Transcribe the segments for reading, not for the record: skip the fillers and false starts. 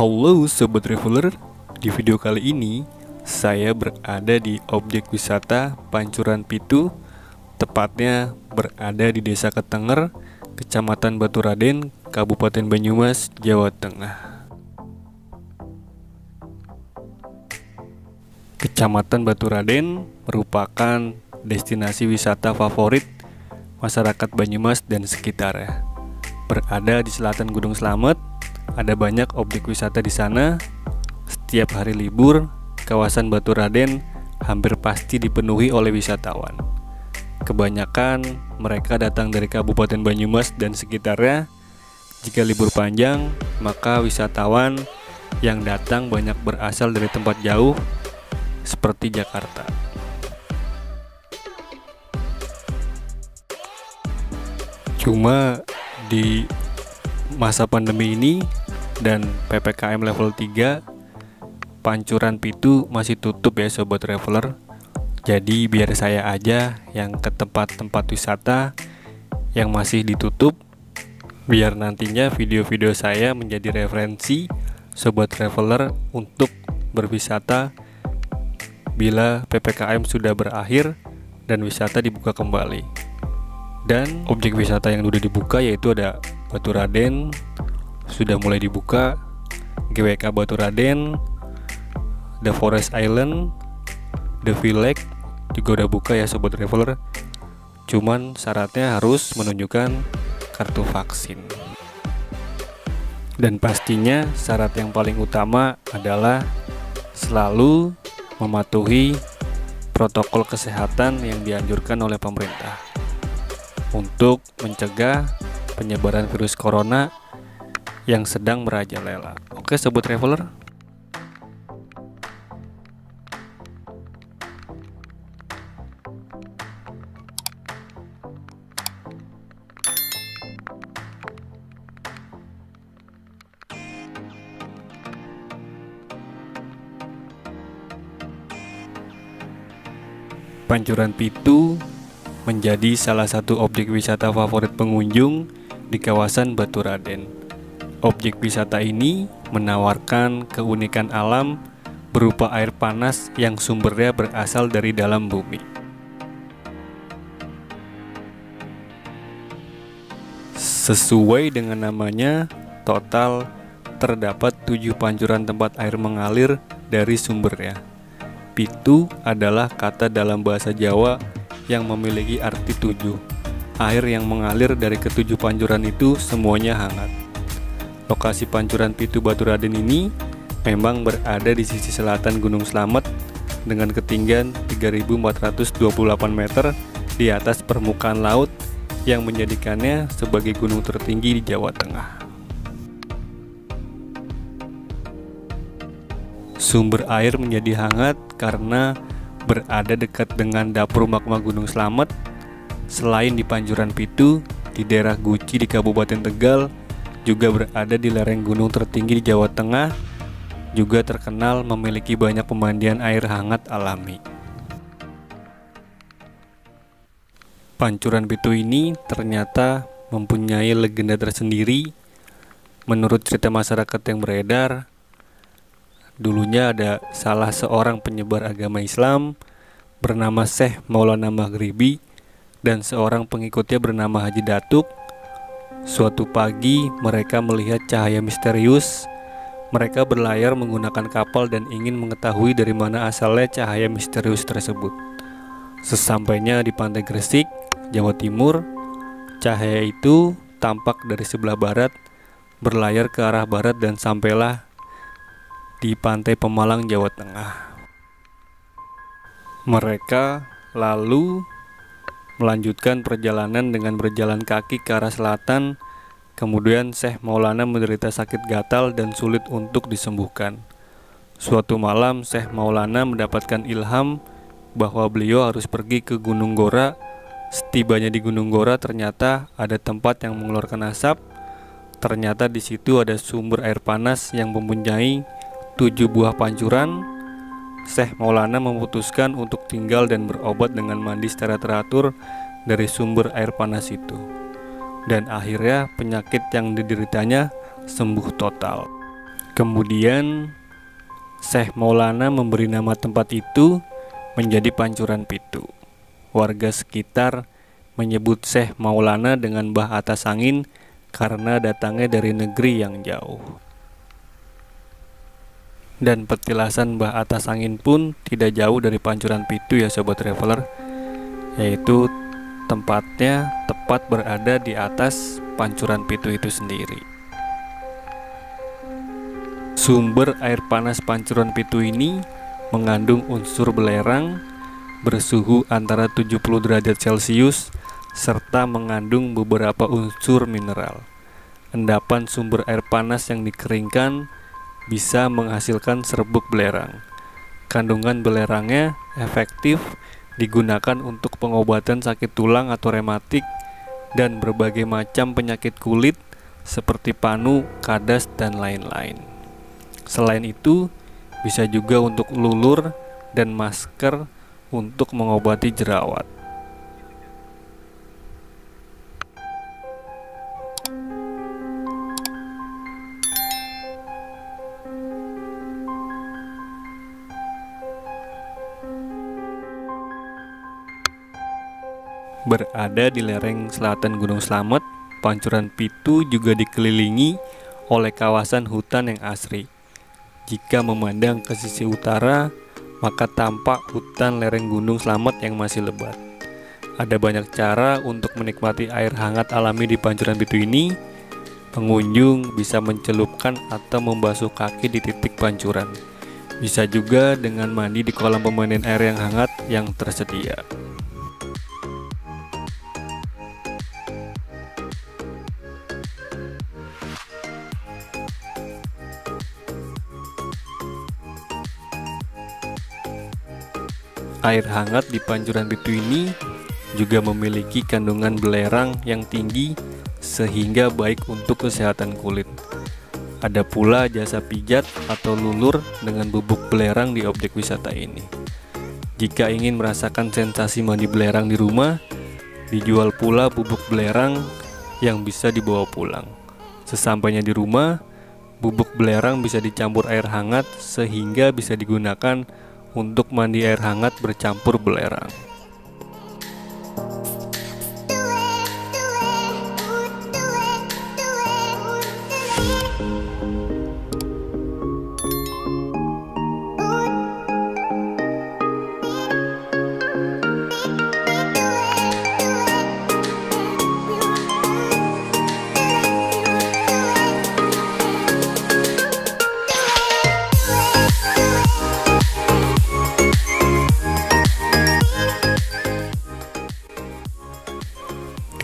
Halo Sobat Traveler, di video kali ini saya berada di objek wisata Pancuran Pitu, tepatnya berada di Desa Ketenger, Kecamatan Baturaden, Kabupaten Banyumas, Jawa Tengah. Kecamatan Baturaden merupakan destinasi wisata favorit masyarakat Banyumas dan sekitarnya. Berada di selatan Gunung Slamet, ada banyak objek wisata di sana. Setiap hari libur, kawasan Baturaden hampir pasti dipenuhi oleh wisatawan. Kebanyakan mereka datang dari Kabupaten Banyumas dan sekitarnya. Jika libur panjang, maka wisatawan yang datang banyak berasal dari tempat jauh seperti Jakarta. Cuma di masa pandemi ini dan PPKM level 3, Pancuran Pitu masih tutup ya Sobat Traveler. Jadi biar saya aja yang ke tempat-tempat wisata yang masih ditutup, biar nantinya video-video saya menjadi referensi Sobat Traveler untuk berwisata bila PPKM sudah berakhir dan wisata dibuka kembali. Dan objek wisata yang sudah dibuka yaitu ada Baturaden sudah mulai dibuka, GWK Baturaden, The Forest Island, The Village juga udah buka ya Sobat Traveler. Cuman syaratnya harus menunjukkan kartu vaksin. Dan pastinya syarat yang paling utama adalah selalu mematuhi protokol kesehatan yang dianjurkan oleh pemerintah untuk mencegah penyebaran virus corona yang sedang merajalela. Oke Sobat Traveler, Pancuran Pitu menjadi salah satu objek wisata favorit pengunjung di kawasan Baturaden. Objek wisata ini menawarkan keunikan alam berupa air panas yang sumbernya berasal dari dalam bumi. Sesuai dengan namanya, total terdapat 7 pancuran tempat air mengalir dari sumbernya. Pitu adalah kata dalam bahasa Jawa yang memiliki arti 7. Air yang mengalir dari ke-7 pancuran itu semuanya hangat. Lokasi Pancuran Pitu Baturaden ini memang berada di sisi selatan Gunung Slamet dengan ketinggian 3.428 meter di atas permukaan laut yang menjadikannya sebagai gunung tertinggi di Jawa Tengah. Sumber air menjadi hangat karena berada dekat dengan dapur magma Gunung Slamet. Selain di Pancuran Pitu, di daerah Guci di Kabupaten Tegal juga berada di lereng gunung tertinggi di Jawa Tengah, juga terkenal memiliki banyak pemandian air hangat alami. Pancuran Pitu ini ternyata mempunyai legenda tersendiri. Menurut cerita masyarakat yang beredar, dulunya ada salah seorang penyebar agama Islam bernama Syekh Maulana Maghribi dan seorang pengikutnya bernama Haji Datuk. Suatu pagi mereka melihat cahaya misterius. Mereka berlayar menggunakan kapal dan ingin mengetahui dari mana asalnya cahaya misterius tersebut. Sesampainya di pantai Gresik, Jawa Timur, cahaya itu tampak dari sebelah barat, berlayar ke arah barat dan sampailah di pantai Pemalang, Jawa Tengah. Mereka lalu melanjutkan perjalanan dengan berjalan kaki ke arah selatan. Kemudian Syekh Maulana menderita sakit gatal dan sulit untuk disembuhkan. Suatu malam Syekh Maulana mendapatkan ilham bahwa beliau harus pergi ke Gunung Gora. Setibanya di Gunung Gora ternyata ada tempat yang mengeluarkan asap. Ternyata di situ ada sumber air panas yang mempunyai 7 buah pancuran. Syekh Maulana memutuskan untuk tinggal dan berobat dengan mandi secara teratur dari sumber air panas itu. Dan akhirnya penyakit yang dideritanya sembuh total. Kemudian Syekh Maulana memberi nama tempat itu menjadi Pancuran Pitu. Warga sekitar menyebut Syekh Maulana dengan Mbah Atas Angin karena datangnya dari negeri yang jauh. Dan petilasan Mbah Atas Angin pun tidak jauh dari Pancuran Pitu ya Sobat Traveler, yaitu tempatnya tepat berada di atas Pancuran Pitu itu sendiri. Sumber air panas Pancuran Pitu ini mengandung unsur belerang bersuhu antara 70 derajat Celcius serta mengandung beberapa unsur mineral. Endapan sumber air panas yang dikeringkan bisa menghasilkan serbuk belerang. Kandungan belerangnya efektif digunakan untuk pengobatan sakit tulang atau rematik dan berbagai macam penyakit kulit seperti panu, kadas, dan lain-lain. Selain itu, bisa juga untuk lulur dan masker untuk mengobati jerawat. Berada di lereng selatan Gunung Slamet, Pancuran Pitu juga dikelilingi oleh kawasan hutan yang asri. Jika memandang ke sisi utara, maka tampak hutan lereng Gunung Slamet yang masih lebat. Ada banyak cara untuk menikmati air hangat alami di Pancuran Pitu ini. Pengunjung bisa mencelupkan atau membasuh kaki di titik pancuran. Bisa juga dengan mandi di kolam pemandian air yang hangat yang tersedia. Air hangat di Pancuran Pitu ini juga memiliki kandungan belerang yang tinggi sehingga baik untuk kesehatan kulit. Ada pula jasa pijat atau lulur dengan bubuk belerang di objek wisata ini. Jika ingin merasakan sensasi mandi belerang di rumah, dijual pula bubuk belerang yang bisa dibawa pulang. Sesampainya di rumah, bubuk belerang bisa dicampur air hangat sehingga bisa digunakan untuk mandi air hangat bercampur belerang.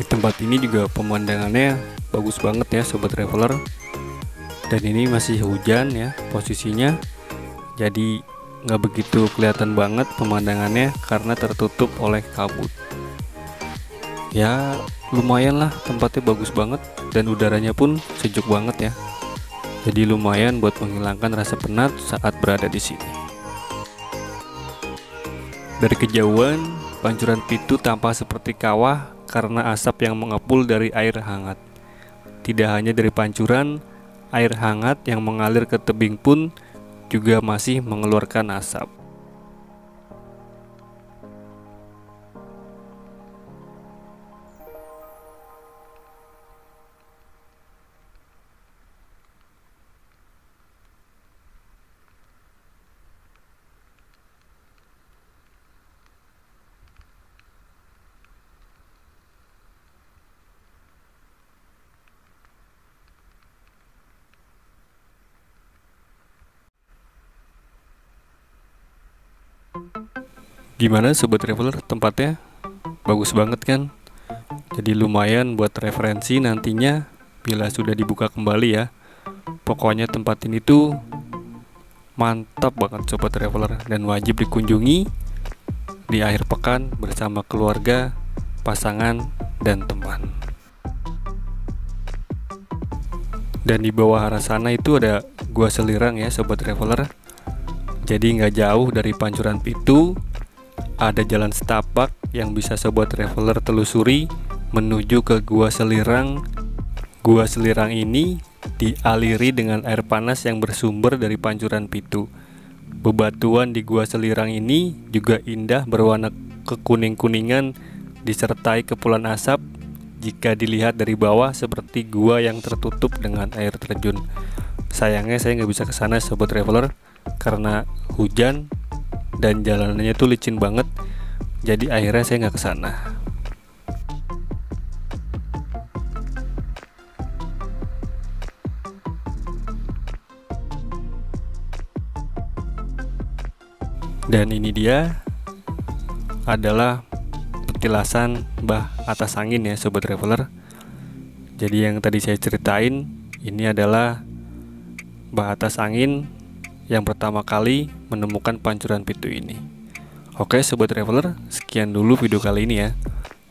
Tempat ini juga pemandangannya bagus banget ya Sobat Traveler. Dan ini masih hujan ya posisinya, jadi nggak begitu kelihatan banget pemandangannya karena tertutup oleh kabut. Ya lumayan lah, tempatnya bagus banget dan udaranya pun sejuk banget ya. Jadi lumayan buat menghilangkan rasa penat saat berada di sini. Dari kejauhan, Pancuran Pitu tampak seperti kawah karena asap yang mengepul dari air hangat. Tidak hanya dari pancuran, air hangat yang mengalir ke tebing pun juga masih mengeluarkan asap. Gimana Sobat Traveler, tempatnya bagus banget kan? Jadi lumayan buat referensi nantinya bila sudah dibuka kembali ya. Pokoknya tempat ini tuh mantap banget Sobat Traveler dan wajib dikunjungi di akhir pekan bersama keluarga, pasangan, dan teman. Dan di bawah arah sana itu ada Gua Selirang ya Sobat Traveler. Jadi nggak jauh dari Pancuran Pitu, ada jalan setapak yang bisa Sobat Traveler telusuri menuju ke Gua Selirang. Gua Selirang ini dialiri dengan air panas yang bersumber dari pancuran Pitu. Bebatuan di Gua Selirang ini juga indah berwarna kekuning-kuningan disertai kepulan asap jika dilihat dari bawah seperti gua yang tertutup dengan air terjun. Sayangnya saya nggak bisa ke sana sobat traveler karena hujan dan jalanannya tuh licin banget. Jadi akhirnya saya nggak ke sana. Dan ini dia adalah petilasan Mbah Atas Angin ya sobat traveler. Jadi yang tadi saya ceritain ini adalah Mbah Atas Angin yang pertama kali menemukan pancuran Pitu ini. Oke sobat traveler, sekian dulu video kali ini ya.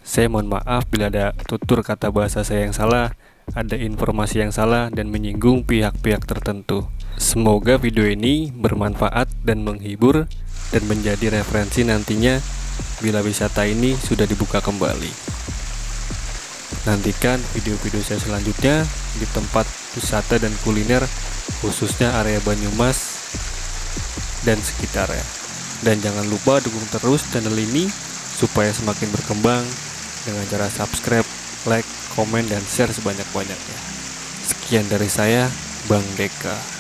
Saya mohon maaf bila ada tutur kata bahasa saya yang salah, ada informasi yang salah dan menyinggung pihak-pihak tertentu. Semoga video ini bermanfaat dan menghibur dan menjadi referensi nantinya bila wisata ini sudah dibuka kembali. Nantikan video-video saya selanjutnya di tempat wisata dan kuliner, khususnya area Banyumas dan sekitarnya. Dan jangan lupa dukung terus channel ini supaya semakin berkembang dengan cara subscribe, like, komen, dan share sebanyak-banyaknya. Sekian dari saya, Bang Deka.